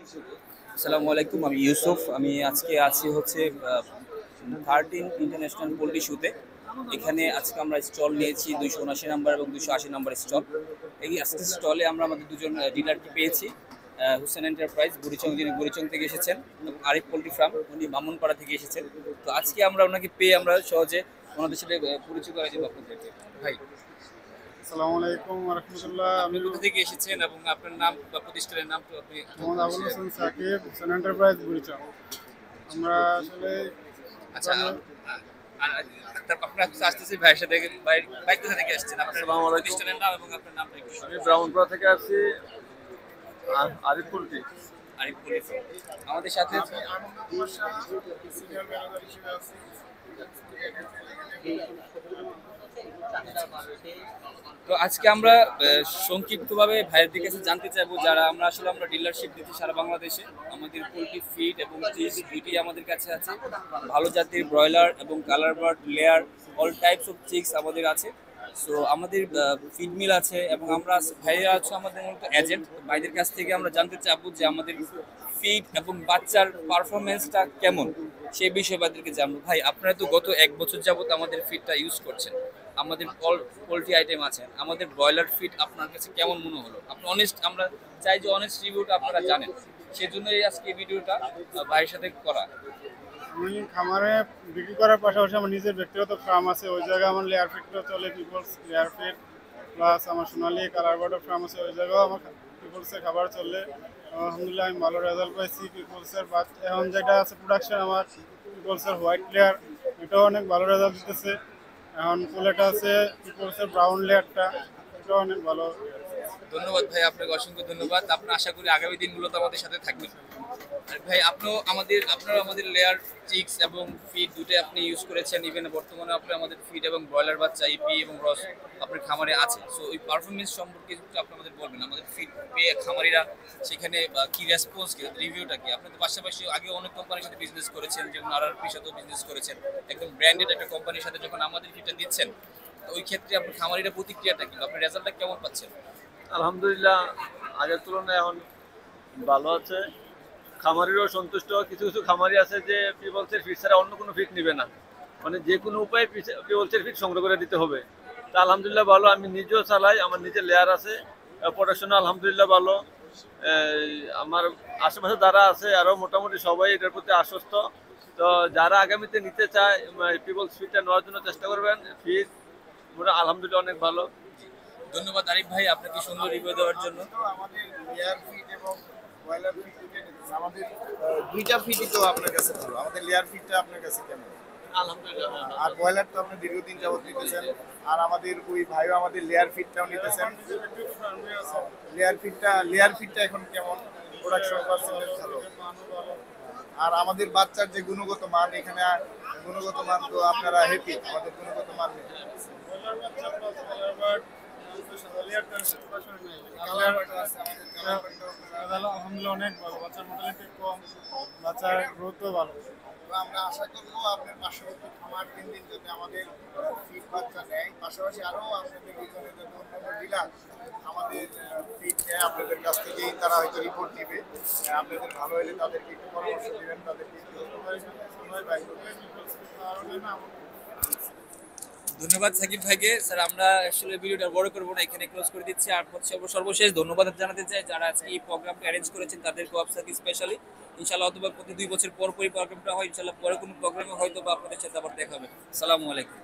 আসসালামু আলাইকুম, আমি ইউসুফ। আমি আজকে আছি হচ্ছে 13 ইন্টারন্যাশনাল পোল্ট্রি শুতে। এখানে আজকে আমরা স্টল নিয়েছি 279 নাম্বার এবং 280 নাম্বার স্টল। এই আজকে স্টলে আমরা আমাদের দুজন ডিলারকে পেয়েছি। হুসেন এন্টারপ্রাইজ বুড়িচং, যিনি বুড়িচং থেকে এসেছেন, এবং আরিফ পোল্ট্রি ফার্ম, উনি বামুনপাড়া থেকে এসেছেন। তো আজকে আমরা ওনাকে পেয়ে আমরা সহজে ওনাদের সাথে পরিচয় করে দেবো আপনাদেরকে। ভাই, আসসালামু আলাইকুম ওয়া রাহমাতুল্লাহ। আপনি কোথা থেকে এসেছেন এবং আপনার নাম বা প্রতিষ্ঠানের নাম তো আপনি? মোহাম্মদ আবুল হোসেন সাকিব, হোসেন এন্টারপ্রাইজ বুড়িচং। আমরা আসলে আচ্ছা, আপনার আসতেছি ভাইয়ের সাথে। ভাই কোথা থেকে আসছেন? আপনার আসসালামু আলাইকুম। প্রতিষ্ঠানের নাম এবং আপনার নামটা একটু। আমি ব্রাহ্মণপাড়া থেকে আসছি। আরিফ পোল্ট্রি। আরিফ পুলিশ আমাদের সাথে। আনন্দ কুমার সাহা, সিনিয়র ম্যানেজার হিসেবে আছি। তো আজকে আমরা সংক্ষিপ্তভাবে ভাইয়ের কাছে জানতে চাইবো, যারা আমরা ডিলারশিপ দিচ্ছি সারা বাংলাদেশে। আমাদের পোলট্রি ফিড এবং চিজ দুইটি আমাদের কাছে আছে। ভালো জাতের ব্রয়লার এবং colour bird, layer, all types of chicks আমাদের আছে। সো আমাদের ফিড মিল আছে এবং আমরা ভাইরা আছে আমাদের মূলত এজেন্ট। ভাইদের কাছ থেকে আমরা জানতে চাইবো যে আমাদের ফিড এবং বাচ্চার পারফরমেন্সটা কেমন, সেই বিষয়ে ভাইদেরকে জানবো। ভাই, আপনারা তো গত 1 বছর যাবত আমাদের ফিডটা ইউজ করছেন। আমাদের পোলট্রি আইটেম আছে, আমাদের ব্রয়লার ফিড আপনার কাছে কেমন মনে হলো? আপনি অনেস্ট, আমরা চাই যে অনেস্ট রিভিউটা আপনারা জানেন। সেজন্যই আজকে এই ভিডিওটা ভাইয়ের সাথে করা। আমি খামারে বিক্রি করার পাশাপাশি আমার নিজের ব্যক্তিগত ফার্ম আছে, ওই জায়গায় আমার লেয়ার ফিটও চলে, পিপলস লেয়ার ফিট, প্লাস আমার সোনালি কালার বার্ডের ফার্ম আছে, ওই জায়গাও আমার পিপলসের খাবার চলে। আলহামদুলিল্লাহ আমি ভালো রেজাল্ট পাইছি পিপলসের। বাট এখন যেটা আছে প্রোডাকশন আমার পিপলসের হোয়াইট লেয়ার, এটাও অনেক ভালো রেজাল্ট দিতেছে। এখন ফুলেটা আছে পিপলসের ব্রাউন লেয়ারটা, এটাও অনেক ভালো। ধন্যবাদ ভাই, আপনাকে অসংখ্য ধন্যবাদ। আপনার আশা করি আগামী দিনগুলোতে আমাদের সাথে থাকবেন। আর ভাই, আপনারা আমাদের লেয়ার চিক্স এবং ফিড দুটোই আপনি ইউজ করেছেন। ইভেন বর্তমানে আপনি আমাদের ফিড এবং ব্রয়লার বাচ্চা ইপি এবং রস আপনার খামারে আছে। সো ওই পারফরমেন্স সম্পর্কে একটু আপনি আমাদের বলবেন। আমাদের ফিড পেয়ে খামারিরা সেখানে কি রেসপন্স, কি রিভিউটা কি? আপনি তো পাশাপাশি আগে অনেক কোম্পানির সাথে বিজনেস করেছেন, যেমন আরআরপির সাথেও বিজনেস করেছেন। একদম ব্র্যান্ডেড একটা কোম্পানির সাথে যখন আমাদের ফিডটা দিচ্ছেন, তো ওই ক্ষেত্রে আপনার খামারিরা প্রতিক্রিয়াটা কি, আপনার রেজাল্টটা কেমন পাচ্ছেন? আলহামদুলিল্লাহ, আগের তুলনায় এখন ভালো আছে। খামারিরও সন্তুষ্ট। কিছু কিছু খামারি আছে যে পিপলসের ফিড ছাড়া অন্য কোনো ফিড নিবে না, মানে যে কোনো উপায়ে পিপলসের ফিড সংগ্রহ করে দিতে হবে। তা আলহামদুলিল্লাহ ভালো। আমি নিজেও চালাই, আমার নিজের লেয়ার আছে, প্রোডাকশনও আলহামদুলিল্লাহ ভালো। আমার আশেপাশে যারা আছে আরও মোটামুটি সবাই এটার প্রতি আশ্বস্ত। তো যারা আগামীতে নিতে চায় পিপলস ফিডটা নেওয়ার জন্য চেষ্টা করবেন। ফিড আলহামদুলিল্লাহ অনেক ভালো। ধন্যবাদ আরিফ ভাই, আপনাকে সুন্দর রিভিউ দেওয়ার জন্য। আমাদের লেয়ার ফিট এবং ব্রয়লার ফিট আমাদের দুইটা ফিটই তো আপনার কাছে ভালো। আমাদের লেয়ার ফিটটা আপনার কাছে কেমন? আলহামদুলিল্লাহ আর ব্রয়লার তো আপনি দীর্ঘদিন যাবত নিতেছেন, আর আমাদের ওই ভাইও আমাদের লেয়ার ফিটটাও নিতেছেন। লেয়ার ফিটটা এখন কেমন? প্রোডাকশন পার্সেন্টেজ ভালো, আর আমাদের বাচ্চার যে গুণগত মান, এখানে গুণগত মান তো আপনারা হ্যাপি? আমাদের গুণগত মান নেই। আলহামদুলিল্লাহ অনেক ভালো, বাচ্চার মোটালিটি কম, বাচ্চার গ্রোথও ভালো। আমরা আশা করবো আপনার পার্শ্ববর্তী খামার দিন দিন যাতে আমাদের ফিড বাচ্চা নেয়, পাশাপাশি আরও আপনাদের ভিতরে যাতে অন্যান্য ডিলার আমাদের ফিড নেয় আপনাদের কাছ থেকেই, তারা হয়তো রিপোর্ট দিবে। আপনাদের ভালো হলে তাদেরকে একটু পরামর্শ দেবেন, তাদেরকে একটু সময় ব্যয় করবেন। ধন্যবাদ সাকিব ভাইকে। স্যার, আমরা আসলে ভিডিওটা বড় করবো না, এখানে ক্লোজ করে দিচ্ছি। আর হচ্ছে সর্বশেষ ধন্যবাদ জানাতে চাই যারা আজকে এই প্রোগ্রামটা অ্যারেঞ্জ করেছেন, তাদেরকে আপনাকে স্পেশালি। ইনশাআল্লাহ অথবা প্রতি 2 বছর পর পরই প্রোগ্রামটা হয়, ইনশাআল্লাহ পরে কোনো প্রোগ্রামে হয়তো বা আপনাদের সাথে আবার দেখা হবে। আসসালামু আলাইকুম।